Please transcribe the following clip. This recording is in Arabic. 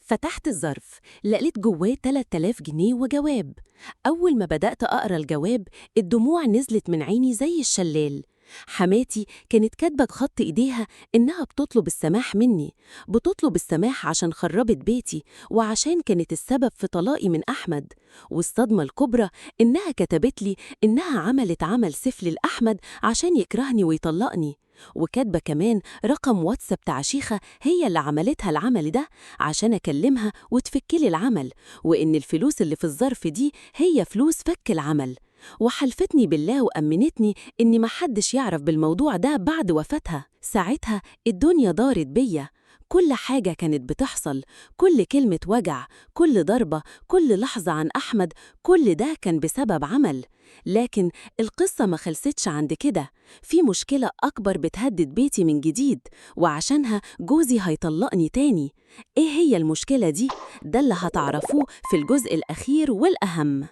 فتحت الظرف، لقيت جواه 3000 جنيه وجواب. أول ما بدأت أقرأ الجواب الدموع نزلت من عيني زي الشلال. حماتي كانت كاتبة بخط إيديها إنها بتطلب السماح مني، بتطلب السماح عشان خربت بيتي وعشان كانت السبب في طلاقي من أحمد. والصدمة الكبرى إنها كتبت لي إنها عملت عمل سفل لأحمد عشان يكرهني ويطلقني، وكاتبة كمان رقم واتساب تعشيخة هي اللي عملتها العمل ده عشان أكلمها وتفكلي العمل، وإن الفلوس اللي في الظرف دي هي فلوس فك العمل. وحلفتني بالله وأمنتني إن محدش يعرف بالموضوع ده بعد وفاتها. ساعتها الدنيا دارت بيا، كل حاجة كانت بتحصل، كل كلمة وجع، كل ضربة، كل لحظة عن أحمد، كل ده كان بسبب عمل. لكن القصة ما خلصتش عند كده، في مشكلة أكبر بتهدد بيتي من جديد، وعشانها جوزي هيطلقني تاني. إيه هي المشكلة دي؟ ده اللي هتعرفوه في الجزء الأخير والأهم.